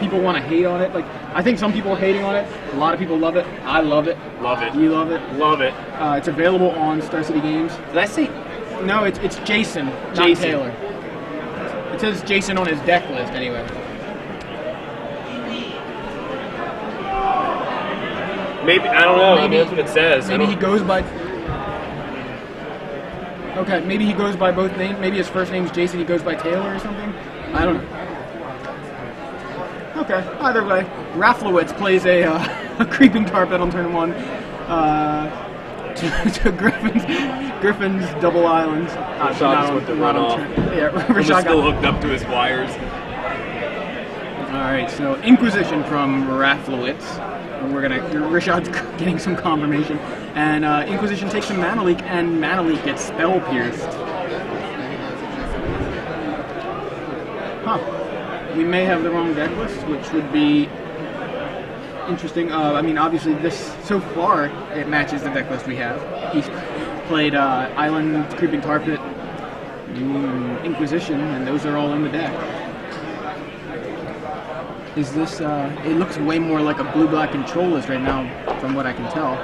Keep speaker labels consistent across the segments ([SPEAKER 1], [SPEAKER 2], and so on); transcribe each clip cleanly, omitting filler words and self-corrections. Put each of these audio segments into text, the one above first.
[SPEAKER 1] people want to hate on it. Like, I think some people are hating on it. A lot of people love it. I love it.
[SPEAKER 2] Love it.
[SPEAKER 1] You love it?
[SPEAKER 2] Love it.
[SPEAKER 1] It's available on Star City Games.
[SPEAKER 2] Did I say?
[SPEAKER 1] No, it's Jason, not
[SPEAKER 2] Jason.
[SPEAKER 1] Taylor. It says Jason on his deck list anyway.
[SPEAKER 2] Maybe, I don't know. Maybe that's what it says.
[SPEAKER 1] Maybe he goes by. Okay, maybe he goes by both names. Maybe his first name's Jason. He goes by Taylor or something. I don't know. Okay, either way, Raflowitz plays a creeping tarpet on turn 1 to Griffin's double islands.
[SPEAKER 2] Rashad's with the runoff.
[SPEAKER 1] Yeah,
[SPEAKER 2] Rashad still hooked up to his wires.
[SPEAKER 1] All right, so Inquisition from Raflowitz. Rashad's getting some confirmation, and Inquisition takes some Mana Leak, and Mana Leak gets Spell Pierced. Huh. We may have the wrong deck list, which would be interesting. I mean, obviously, this so far it matches the deck list we have. He's played Island, Creeping Tarpet, Inquisition, and those are all in the deck. Is this, it looks way more like a blue-black control list right now, from what I can tell.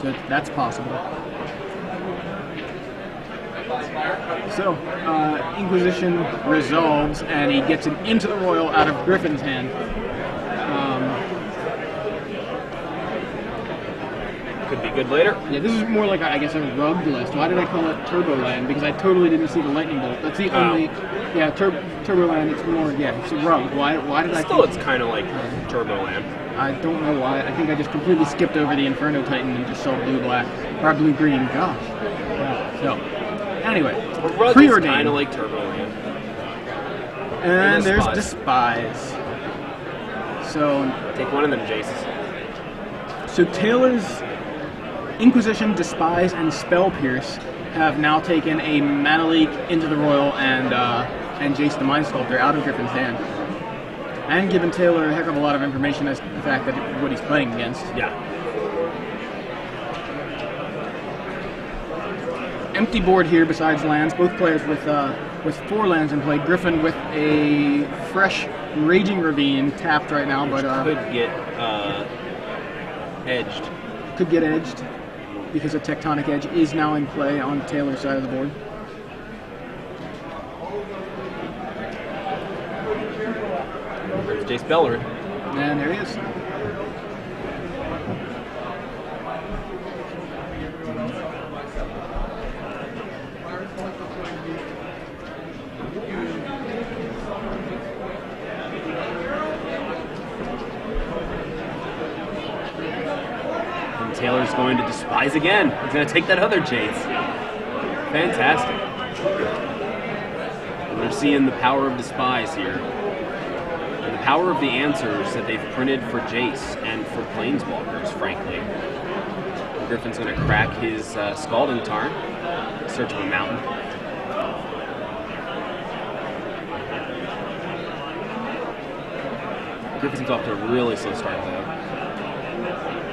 [SPEAKER 1] So that's possible. So, Inquisition resolves, and he gets it into the Royal out of Griffin's hand.
[SPEAKER 2] Could be good later.
[SPEAKER 1] Yeah, this is more like, I guess, a rugged list. Why did I call it Turboland? Because I totally didn't see the Lightning Bolt. That's the only... Yeah, Turboland, it's more... Yeah, it's rugged. Why did I...
[SPEAKER 2] Still, it's kind of like Turboland.
[SPEAKER 1] I don't know why. I think I just completely skipped over the Inferno Titan and just saw blue-black. Or blue-green. Gosh. Yeah, so, anyway.
[SPEAKER 2] Preordained. Kind of like Turboland.
[SPEAKER 1] And there's Despise. So...
[SPEAKER 2] Take one of them, Jace.
[SPEAKER 1] So Taylor's... Inquisition, Despise, and Spell Pierce have now taken a Mana Leak into the Royal and Jace the Mind Sculptor out of Griffin's hand. And given Taylor a heck of a lot of information as to the fact that what he's playing against.
[SPEAKER 2] Yeah.
[SPEAKER 1] Empty board here besides lands. Both players with 4 lands in play. Griffin with a fresh Raging Ravine tapped right now, but
[SPEAKER 2] could get edged.
[SPEAKER 1] Could get edged. Because a Tectonic Edge is now in play on Taylor's side of the board.
[SPEAKER 2] There's Jace Bellerin.
[SPEAKER 1] And there he is.
[SPEAKER 2] Taylor's going to Despise again. He's going to take that other Jace. Fantastic. We're seeing the power of Despise here. And the power of the answers that they've printed for Jace and for Planeswalkers, frankly. Griffin's going to crack his Scalding Tarn. Search of a Mountain. Griffin's off to a really slow start, though.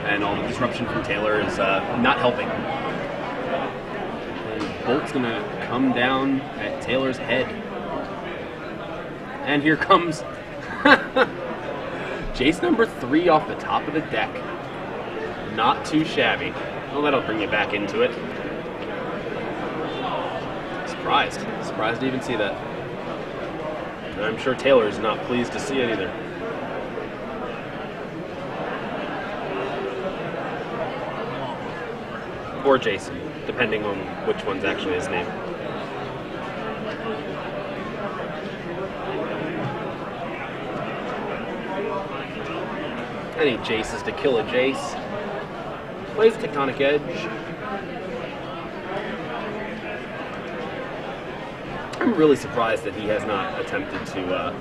[SPEAKER 2] And all the disruption from Taylor is not helping. And Bolt's gonna come down at Taylor's head. And here comes Jace number 3 off the top of the deck. Not too shabby. Well, that'll bring you back into it. Surprised. Surprised to even see that. And I'm sure Taylor's not pleased to see it either. Or Jason, depending on which one's actually his name. Any Jace is to kill a Jace. Plays Tectonic Edge. I'm really surprised that he has not attempted to,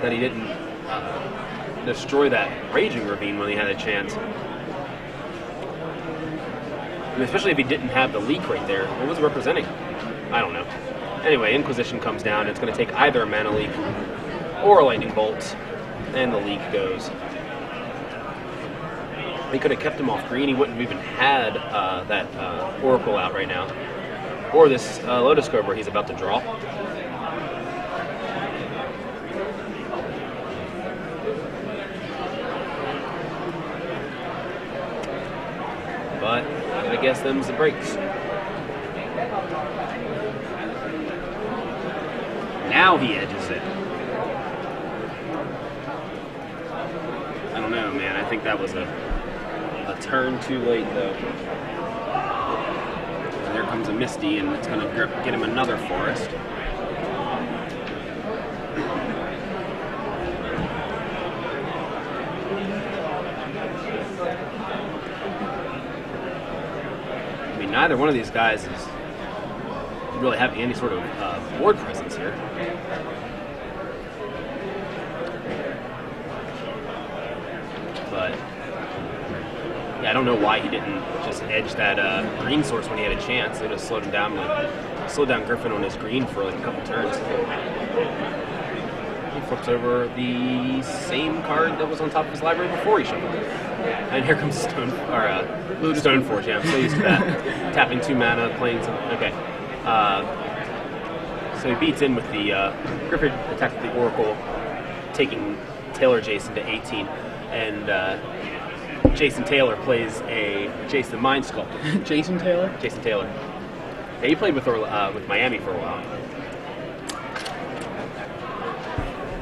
[SPEAKER 2] that he didn't destroy that Raging Ravine when he had a chance. And especially if he didn't have the leak right there. What was it representing? I don't know. Anyway, Inquisition comes down. It's going to take either a Mana Leak or a Lightning Bolt. And the leak goes. He could have kept him off green. He wouldn't have even had that Oracle out right now. Or this Lotus Cobra he's about to draw. guess them's the breaks. Now he edges it. I don't know, man. I think that was a turn too late, though. And there comes a Misty, and it's going to get him another Forest. I mean, neither one of these guys is really having any sort of board presence here. But yeah, I don't know why he didn't just edge that green source when he had a chance. They would have slowed him down, slowed down Griffen on his green for like a couple turns. He flips over the same card that was on top of his library before he shuffled it. And here comes Stoneforge. Yeah, I'm so used to that. Tapping 2 mana, playing some. Okay. So he beats in with the Griffen attack with the Oracle, taking Taylor Jason to 18, and Jason Taylor plays a Jason Mind Sculptor.
[SPEAKER 1] Jason Taylor?
[SPEAKER 2] Jason Taylor. Yeah, he played with Miami for a while.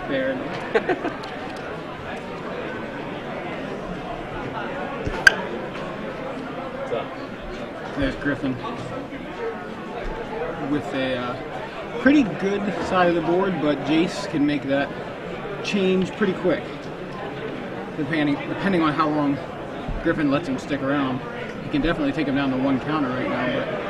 [SPEAKER 1] Fair enough.
[SPEAKER 2] What's up?
[SPEAKER 1] There's Griffen with a pretty good side of the board, but Jace can make that change pretty quick, depending on how long Griffen lets him stick around. He can definitely take him down to 1 counter right now, but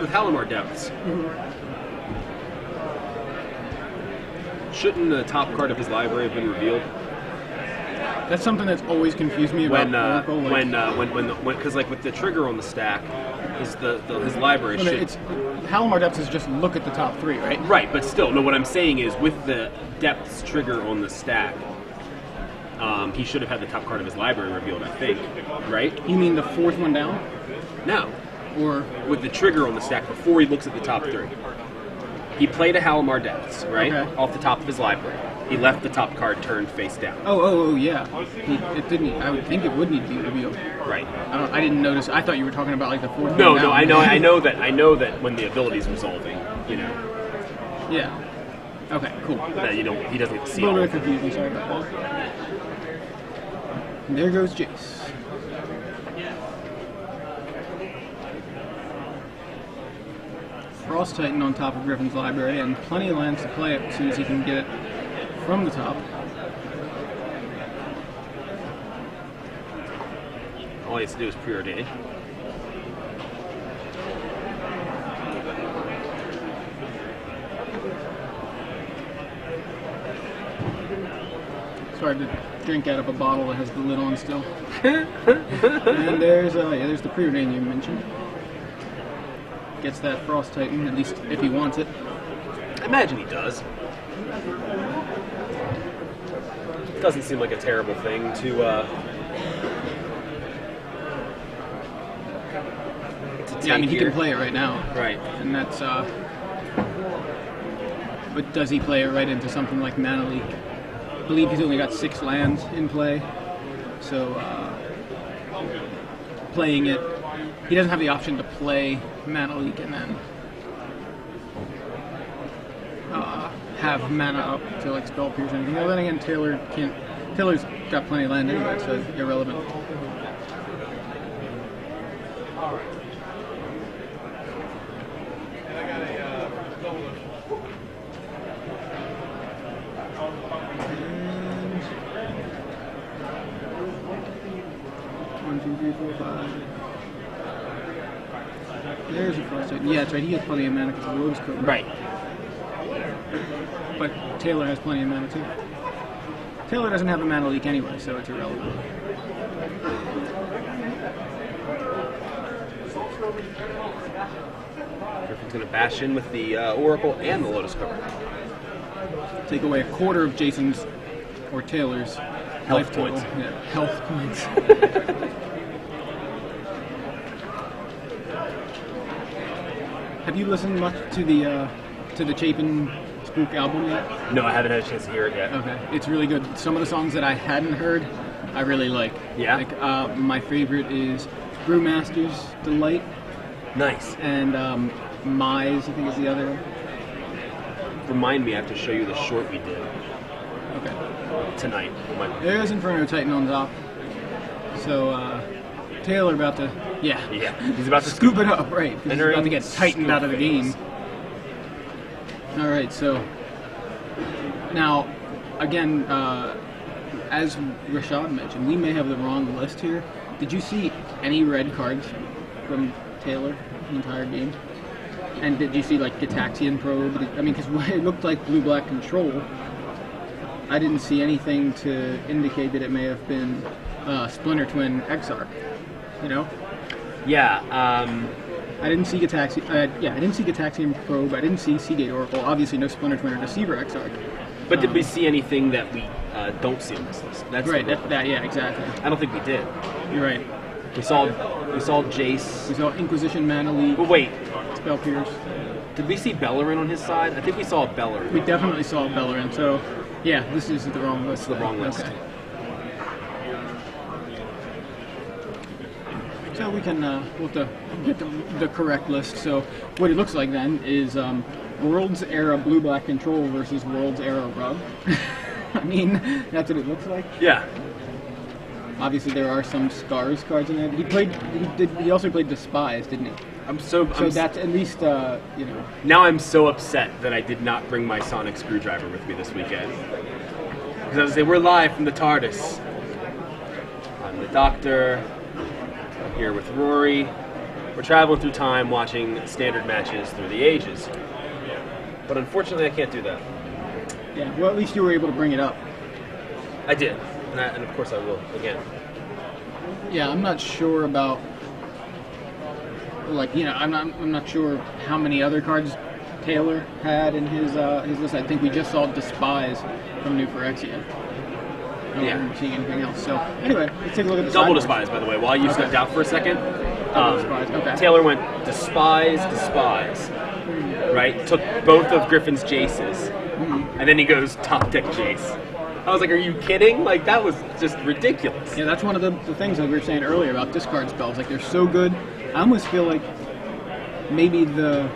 [SPEAKER 2] with Halimar Depths, shouldn't the top card of his library have been revealed?
[SPEAKER 1] that's something that's always confused me about Oracle.
[SPEAKER 2] Because like with the trigger on the stack, his library should.
[SPEAKER 1] Halimar Depths is just look at the top 3, right?
[SPEAKER 2] Right, but still, no. What I'm saying is, with the Depths trigger on the stack, he should have had the top card of his library revealed. I think, right?
[SPEAKER 1] You mean the 4th one down?
[SPEAKER 2] No.
[SPEAKER 1] Or
[SPEAKER 2] with the trigger on the stack before he looks at the top 3. He played a Halimar Depths, right?
[SPEAKER 1] Okay.
[SPEAKER 2] Off the top of his library. He left the top card turned face down.
[SPEAKER 1] Oh, yeah. It didn't. I would think it would need to be revealed.
[SPEAKER 2] Right.
[SPEAKER 1] I didn't notice. I thought you were talking about like the 4th one
[SPEAKER 2] No,
[SPEAKER 1] down.
[SPEAKER 2] I know that when the ability's resolving, you know.
[SPEAKER 1] Yeah. Okay, cool.
[SPEAKER 2] That he doesn't get to see
[SPEAKER 1] A
[SPEAKER 2] all
[SPEAKER 1] little
[SPEAKER 2] of
[SPEAKER 1] bit
[SPEAKER 2] it.
[SPEAKER 1] confusing, sorry about that. And there goes Jace. Frost Titan on top of Griffen's library, and plenty of lands to play it as soon as he can get it from the top.
[SPEAKER 2] All he has to do is preordain.
[SPEAKER 1] It's hard to drink out of a bottle that has the lid on still. And there's the preordain you mentioned. Gets that Frost Titan, at least if he wants it.
[SPEAKER 2] I imagine he does. Doesn't seem like a terrible thing to
[SPEAKER 1] Yeah, I mean, he
[SPEAKER 2] here.
[SPEAKER 1] can play it right now.
[SPEAKER 2] Right.
[SPEAKER 1] And that's, but does he play it right into something like Mana Leak? I believe he's only got 6 lands in play, so playing it, he doesn't have the option to play Mana Leak and then have mana up to like Spell Pierce or anything. Well, then again, Taylor's got plenty of land anyway, so it's irrelevant. One, two, three, four, five. There's a Frost Titan. Yeah, that's right. He has plenty of mana because of Rose Code.
[SPEAKER 2] Right.
[SPEAKER 1] But Taylor has plenty of mana too. Taylor doesn't have a mana leak anyway, so it's irrelevant.
[SPEAKER 2] Griffen's going to bash in with the Oracle and the Lotus Cover.
[SPEAKER 1] Take away a quarter of Jason's or Taylor's
[SPEAKER 2] Health
[SPEAKER 1] life total.
[SPEAKER 2] points.
[SPEAKER 1] Yeah, health points. Have you listened much to the Chapin Spook album yet?
[SPEAKER 2] No, I haven't had a chance to hear it yet.
[SPEAKER 1] Okay, it's really good. Some of the songs that I hadn't heard, I really like.
[SPEAKER 2] Yeah?
[SPEAKER 1] Like, my favorite is Brewmaster's Delight.
[SPEAKER 2] Nice.
[SPEAKER 1] And Mize, I think is the other one.
[SPEAKER 2] Remind me, I have to show you the short we did
[SPEAKER 1] Okay.
[SPEAKER 2] tonight.
[SPEAKER 1] There's Inferno Titan on top. So, Taylor about to... Yeah.
[SPEAKER 2] Yeah, he's about to
[SPEAKER 1] Scoop it up, right. 'Cause he's about to get tightened
[SPEAKER 2] scoop
[SPEAKER 1] out of the game.
[SPEAKER 2] phase.
[SPEAKER 1] Alright, so... Now, again, as Rashad mentioned, we may have the wrong list here. Did you see any red cards from Taylor the entire game? And did you see, like, Gitaxian Probe? I mean, because it looked like blue-black control. I didn't see anything to indicate that it may have been Splinter Twin Exarch. You know?
[SPEAKER 2] Yeah,
[SPEAKER 1] I didn't see Gitaxian. I didn't see Gitaxian Probe. I didn't see Seagate Oracle. Obviously, no Splinter Twin or Deceiver Exarch.
[SPEAKER 2] but did we see anything that we don't see on this list? That's
[SPEAKER 1] Right.
[SPEAKER 2] the-
[SPEAKER 1] Yeah. Exactly.
[SPEAKER 2] I don't think we did.
[SPEAKER 1] You're right.
[SPEAKER 2] We saw Jace.
[SPEAKER 1] We saw Inquisition, Mana Leak,
[SPEAKER 2] But wait,
[SPEAKER 1] Spell Pierce.
[SPEAKER 2] did we see Bellerin on his side? I think we saw Bellerin.
[SPEAKER 1] We definitely saw Bellerin. So, yeah, this is the wrong list.
[SPEAKER 2] the wrong list.
[SPEAKER 1] Okay. So we can we'll have to get the correct list. So what it looks like then is World's Era Blue-Black Control versus World's Era Rub. I mean, that's what it looks like.
[SPEAKER 2] Yeah.
[SPEAKER 1] Obviously, there are some Scars cards in it. He also played Despise, didn't he? So that's at least you know.
[SPEAKER 2] Now I'm so upset that I did not bring my sonic screwdriver with me this weekend. Because I was saying, we're live from the TARDIS. I'm the Doctor. I'm here with Rory. We're traveling through time, watching standard matches through the ages. But unfortunately, I can't do that.
[SPEAKER 1] Yeah. Well, at least you were able to bring it up.
[SPEAKER 2] I did, and of course I will again.
[SPEAKER 1] Yeah, I'm not sure about. Like, you know, I'm not sure how many other cards Taylor had in his list. I think we just saw Despise from New Phyrexia. I don't remember seeing anything else. So anyway, let's take a look at the
[SPEAKER 2] Double
[SPEAKER 1] sideboard.
[SPEAKER 2] Despise, by the way. While you stepped out for a second,
[SPEAKER 1] Despise, okay.
[SPEAKER 2] Taylor went Despise, right? Took both of Griffin's Jaces, and then he goes top deck Jace. I was like, are you kidding? Like, that was just ridiculous.
[SPEAKER 1] Yeah, that's one of the things that we were saying earlier about discard spells. Like, they're so good. I almost feel like maybe the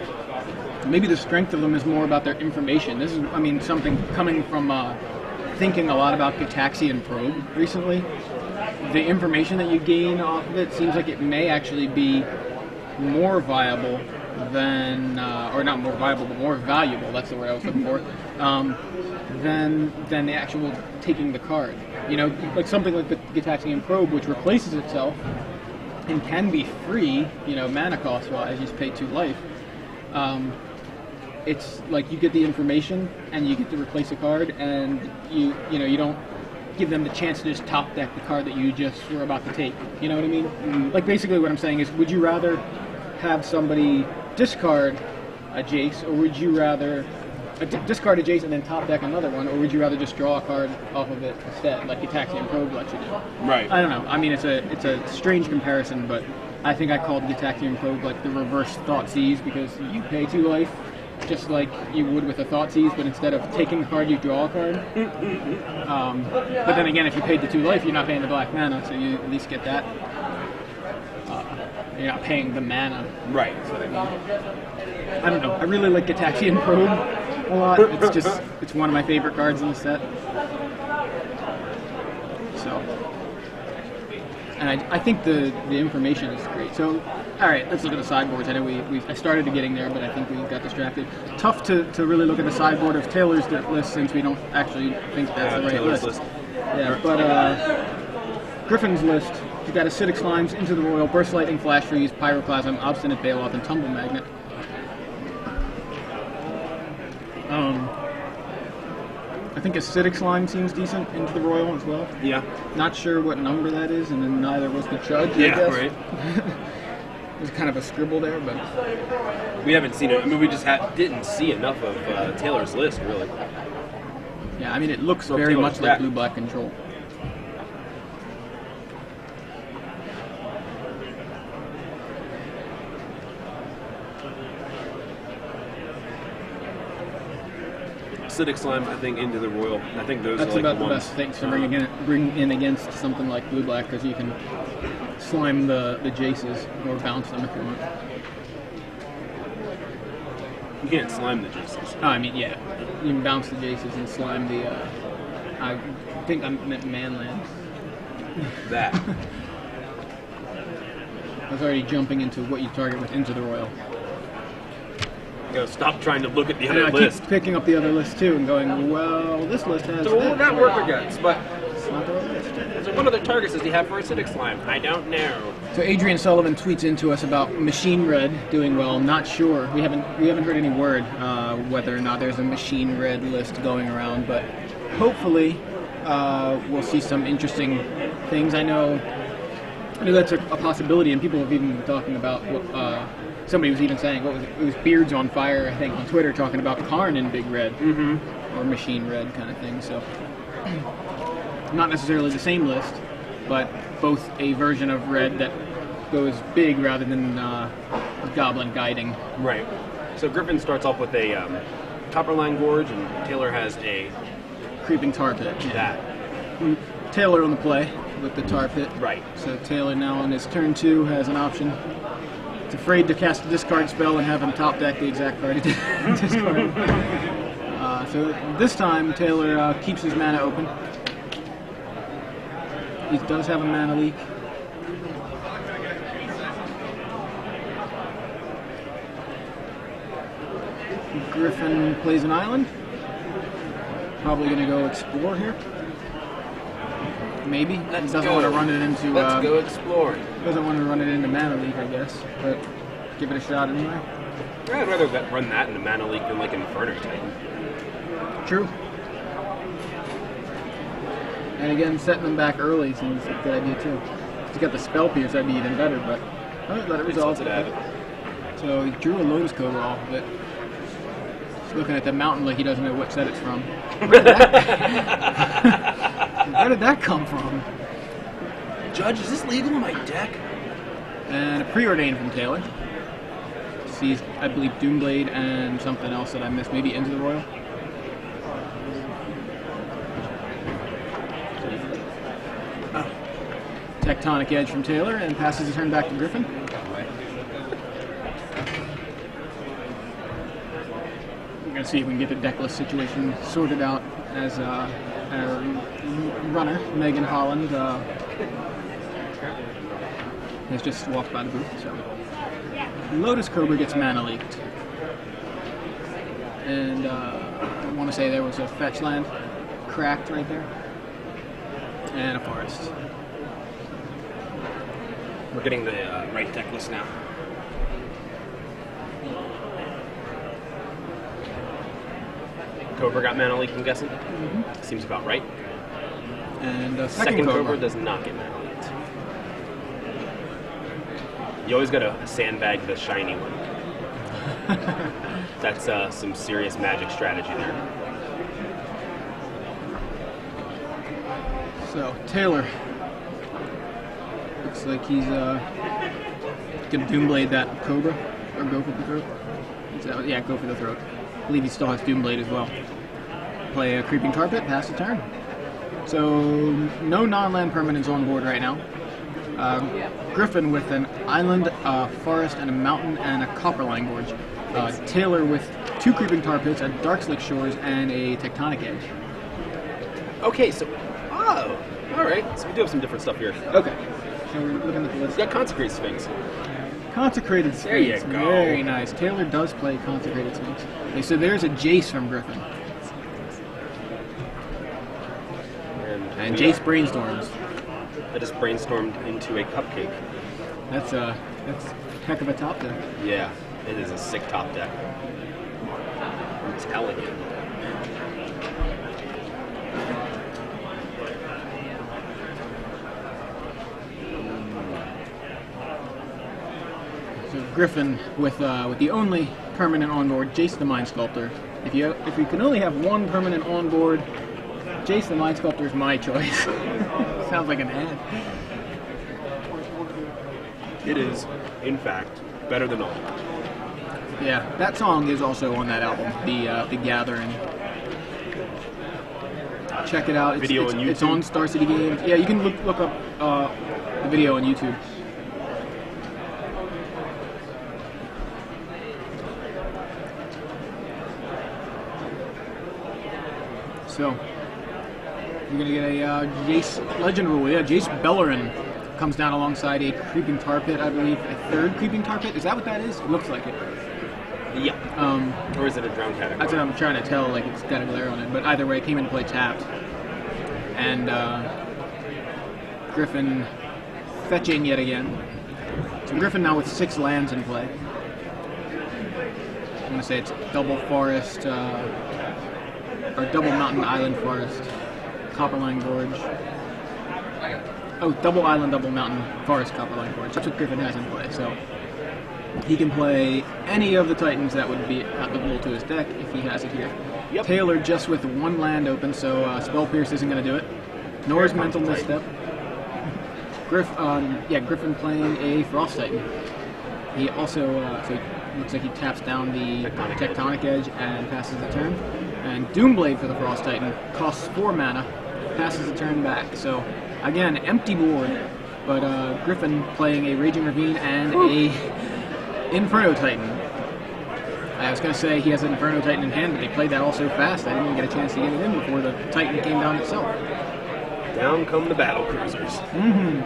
[SPEAKER 1] strength of them is more about their information. This is, I mean, something coming from thinking a lot about Gitaxian Probe recently. The information that you gain off of it seems like it may actually be more viable than, or not more viable, but more valuable. That's the word I was looking for. Than the actual taking the card. You know, like something like the Gitaxian Probe, which replaces itself and can be free, you know, mana cost wise, you just pay 2 life. It's like you get the information and you get to replace a card, and you don't give them the chance to just top deck the card that you just were about to take. You know what I mean? Like, basically what I'm saying is, would you rather have somebody discard a Jace, or would you rather discard a Jace and then top deck another one, or would you rather just draw a card off of it instead, like Gitaxian Probe lets you do?
[SPEAKER 2] Right.
[SPEAKER 1] I don't know. I mean, it's a strange comparison, but I think I called Gitaxian Probe like the reverse Thoughtseize, because you pay 2 life, just like you would with a Thoughtseize, but instead of taking a card, you draw a card. But then again, if you paid the 2 life, you're not paying the black mana, so you at least get that. You're not paying the mana.
[SPEAKER 2] Right.
[SPEAKER 1] So, I don't know. I really like Gitaxian Probe a lot. It's one of my favorite cards in the set. So, and I think the information is great. So, all right, let's look at the sideboards. I know I started getting there, but I think we got distracted. Tough to really look at the sideboard of Taylor's list, since we don't actually think that's the right
[SPEAKER 2] Taylor's
[SPEAKER 1] list. Yeah, but Griffin's list. You've got Acidic Slimes, Into the Royal, Burst Lightning, Flash Freeze, Pyroclasm, Obstinate Bailoff, and Tumble Magnet. I think Acidic Slime seems decent, Into the Royal as well.
[SPEAKER 2] Yeah.
[SPEAKER 1] Not sure what number that is, and then neither was the judge,
[SPEAKER 2] Yeah,
[SPEAKER 1] I guess.
[SPEAKER 2] right.
[SPEAKER 1] There's kind of a scribble there, but...
[SPEAKER 2] We haven't seen it. I mean, we just didn't see enough of Taylor's list, really.
[SPEAKER 1] Yeah, I mean, it looks
[SPEAKER 2] So
[SPEAKER 1] very
[SPEAKER 2] Taylor's
[SPEAKER 1] much like Blue-Black Control.
[SPEAKER 2] acidic slime, I think, into the royal. I think those
[SPEAKER 1] That's
[SPEAKER 2] are like
[SPEAKER 1] about
[SPEAKER 2] the
[SPEAKER 1] the
[SPEAKER 2] ones.
[SPEAKER 1] best things to bring in against something like blue-black, because you can slime the Jaces or bounce them if you want.
[SPEAKER 2] You can't slime the Jaces.
[SPEAKER 1] Oh, I mean, yeah. You can bounce the Jaces and slime the, I think I meant Manland.
[SPEAKER 2] That.
[SPEAKER 1] I was already jumping into what you target with Into the Royal.
[SPEAKER 2] Stop trying to look at the
[SPEAKER 1] I know,
[SPEAKER 2] other
[SPEAKER 1] I
[SPEAKER 2] list.
[SPEAKER 1] keep picking up the other list too and going, well, this list has
[SPEAKER 2] So what would that work
[SPEAKER 1] Wow.
[SPEAKER 2] against? But
[SPEAKER 1] It's not the right list.
[SPEAKER 2] so what other targets does he have for acidic slime? I don't know.
[SPEAKER 1] So Adrian Sullivan tweets into us about Machine Red doing well. Not sure. We haven't heard any word whether or not there's a Machine Red list going around, but hopefully we'll see some interesting things. I know that's a possibility, and people have even been talking about what somebody was even saying, it was Beards on Fire, I think, on Twitter, talking about Karn in Big Red or Machine Red kind of thing. So not necessarily the same list, but both a version of Red that goes big rather than Goblin guiding.
[SPEAKER 2] Right. So Griffen starts off with a Copperline Gorge, and Taylor has a
[SPEAKER 1] Creeping Tar Pit.
[SPEAKER 2] that.
[SPEAKER 1] Taylor on the play with the Tar Pit.
[SPEAKER 2] Right.
[SPEAKER 1] So Taylor now on his turn 2 has an option. It's afraid to cast a discard spell and have him top deck the exact card he did discard. So this time Taylor keeps his mana open. He does have a mana leak. Griffen plays an island. Probably going to go explore here. Maybe.
[SPEAKER 2] Let's
[SPEAKER 1] Doesn't
[SPEAKER 2] go.
[SPEAKER 1] want to run it into.
[SPEAKER 2] Let's go exploring.
[SPEAKER 1] Doesn't want to run it into mana leak, I guess, but give it a shot anyway.
[SPEAKER 2] I'd rather run that in a mana leak than like an Inferno Titan.
[SPEAKER 1] True. And again, setting them back early seems a good idea too. If he's got the Spell Pierce, that'd be even better, but let it resolve. So he drew a Lotus Cobra off of it. He's looking at the mountain like he doesn't know what set it's from. Where did that come from?
[SPEAKER 2] Judge, is this legal in my deck?
[SPEAKER 1] And a Preordain from Taylor. Sees, I believe, Doomblade and something else that I missed. Maybe Into the Royal. Tectonic Edge from Taylor, and passes the turn back to Griffen. We're going to see if we can get the deck list situation sorted out as our runner, Megan Holland, has just walked by the booth. So Lotus Cobra gets mana leaked. And I want to say there was a fetch land cracked right there. And a forest.
[SPEAKER 2] We're getting the right deck list now. Cobra got mana leak, I'm guessing? Mm-hmm. Seems about right.
[SPEAKER 1] And
[SPEAKER 2] Second Cobra does not get mana leaked. You always got to sandbag the shiny one. That's some serious Magic strategy there.
[SPEAKER 1] So, Taylor. Looks like he's gonna Doomblade that Cobra, or go for the throat. Yeah, go for the throat. I believe he still has Doomblade as well. Play a Creeping Tar Pit, pass the turn. So no non-land permanents on board right now. Griffen with an island, forest, and a mountain, and a Copperline Gorge. Taylor with 2 Creeping Tar Pits, a Darkslick Shores, and a Tectonic Edge.
[SPEAKER 2] Okay, so all right. So we do have some different stuff here.
[SPEAKER 1] Okay. So we're looking at the list.
[SPEAKER 2] We got Consecrated Sphinx.
[SPEAKER 1] Consecrated Sphinx.
[SPEAKER 2] There you go.
[SPEAKER 1] Very nice. Taylor does play Consecrated Sphinx. Okay, so there's a Jace from Griffen. And Jace brainstorms.
[SPEAKER 2] I just brainstormed into a cupcake.
[SPEAKER 1] That's a heck of a top deck.
[SPEAKER 2] Yeah, it is a sick top deck. I'm telling you.
[SPEAKER 1] So Griffen with the only permanent on board, Jace the Mind Sculptor. If you can only have one permanent on board, Jace the Mind Sculptor is my choice. Sounds like an ad.
[SPEAKER 2] It is, in fact, better than all.
[SPEAKER 1] Yeah, that song is also on that album, the Gathering. check it out.
[SPEAKER 2] Video on YouTube?
[SPEAKER 1] It's on Star City Games. Yeah, you can look up the video on YouTube. So, you're going to get a Jace Legend rule. Yeah, Jace Bellerin comes down alongside a Creeping Tar Pit, I believe. A third Creeping Tar Pit? Is that what that is? It looks like it.
[SPEAKER 2] Yeah. Or is it a drone category?
[SPEAKER 1] That's what I'm trying to tell, like it's got a glare on it. But either way, it came into play tapped. And Griffen fetching yet again. So Griffen now with 6 lands in play. I'm going to say it's double forest, or double mountain island forest, Copperline Gorge. Oh, double island, double mountain forest, Copperline Gorge. That's what Griffen has in play. So he can play any of the Titans that would be applicable to his deck if he has it here.
[SPEAKER 2] Yep.
[SPEAKER 1] Taylor just with 1 land open, so Spell Pierce isn't going to do it. Nor is Mental Misstep. Griffen playing a Frost Titan. He also so looks like he taps down the Tectonic Edge and passes the turn. And Doomblade for the Frost Titan costs 4 mana, passes the turn back. So again, empty board, but Griffen playing a Raging Ravine and a Inferno Titan. I was going to say he has an Inferno Titan in hand, but they played that all so fast I didn't even get a chance to get it in before the Titan came down itself.
[SPEAKER 2] Down come the battle cruisers.
[SPEAKER 1] Mm-hmm.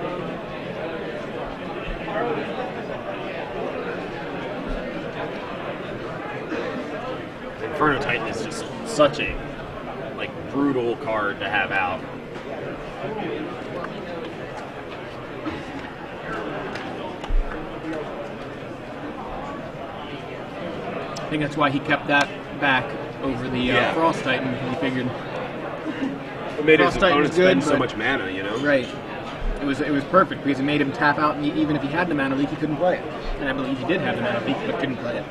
[SPEAKER 2] Inferno Titan is just such a brutal card to have out.
[SPEAKER 1] I think that's why he kept that back over the Frost Titan. He figured
[SPEAKER 2] it made his
[SPEAKER 1] Frost Titan's
[SPEAKER 2] opponent
[SPEAKER 1] good,
[SPEAKER 2] spend so much mana, you know?
[SPEAKER 1] Right. It was perfect because it made him tap out, and even if he had the mana leak, he couldn't play it. And I believe he did have the mana leak, but couldn't play it.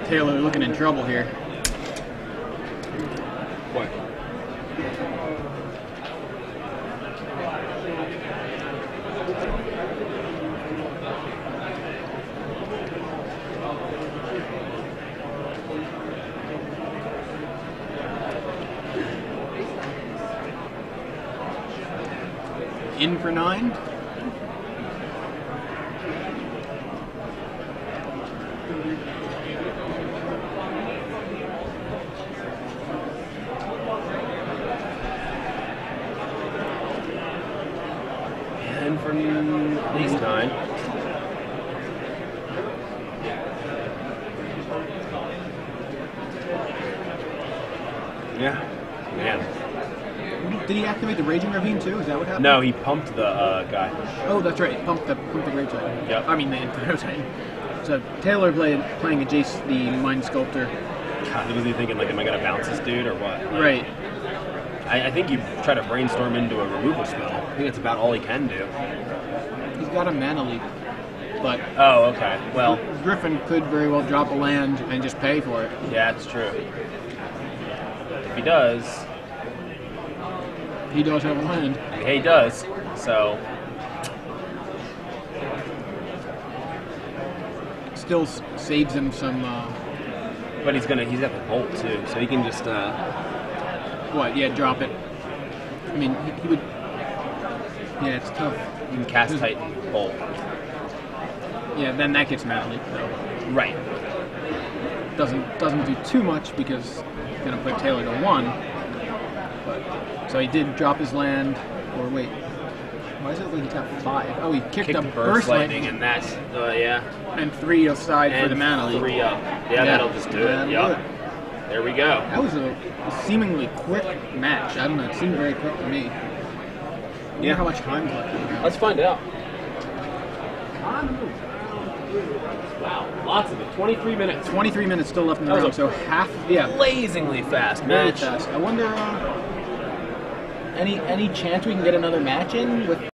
[SPEAKER 1] Taylor looking in trouble here.
[SPEAKER 2] What?
[SPEAKER 1] In for 9.
[SPEAKER 2] And for at least 9. Yeah. Man.
[SPEAKER 1] Did he activate the Raging Ravine too? Is that what happened?
[SPEAKER 2] No, he pumped the guy.
[SPEAKER 1] Oh, that's right. Pumped the Great Titan.
[SPEAKER 2] Yep.
[SPEAKER 1] I mean the Inferno Titan. So Taylor playing a Jace the Mind Sculptor.
[SPEAKER 2] God, was he thinking am I gonna bounce this dude or what?
[SPEAKER 1] Right.
[SPEAKER 2] I think you try to brainstorm into a removal spell. I think that's about all he can do.
[SPEAKER 1] He's got a mana leak, but
[SPEAKER 2] oh, okay. Well,
[SPEAKER 1] Griffen could very well drop a land and just pay for it.
[SPEAKER 2] Yeah, that's true. If he does,
[SPEAKER 1] he does have a land.
[SPEAKER 2] Yeah, he does. So
[SPEAKER 1] still saves him some.
[SPEAKER 2] But he's got the bolt too, so he can just.
[SPEAKER 1] What? Yeah, drop it. I mean, he would. Yeah, it's tough.
[SPEAKER 2] You can cast Titan Bolt.
[SPEAKER 1] Yeah, then that gets mana leak though.
[SPEAKER 2] Right.
[SPEAKER 1] Doesn't do too much because it's gonna put Taylor to 1. But so he did drop his land. Or wait, why is it like he tapped 5? Oh, he kicked up Burst Lightning,
[SPEAKER 2] and that's yeah.
[SPEAKER 1] And 3 aside and for the mana leak.
[SPEAKER 2] 3 up. Yeah, that'll just do it. Yep. There we go.
[SPEAKER 1] That was a seemingly quick match. I don't know. It seemed very quick to me. Yeah. How much time left?
[SPEAKER 2] Let's find out. Wow, lots of it. 23 minutes.
[SPEAKER 1] 23 minutes still left in the round. So half. Yeah.
[SPEAKER 2] Blazingly fast
[SPEAKER 1] Very
[SPEAKER 2] match.
[SPEAKER 1] fast. I wonder. Any chance we can get another match in with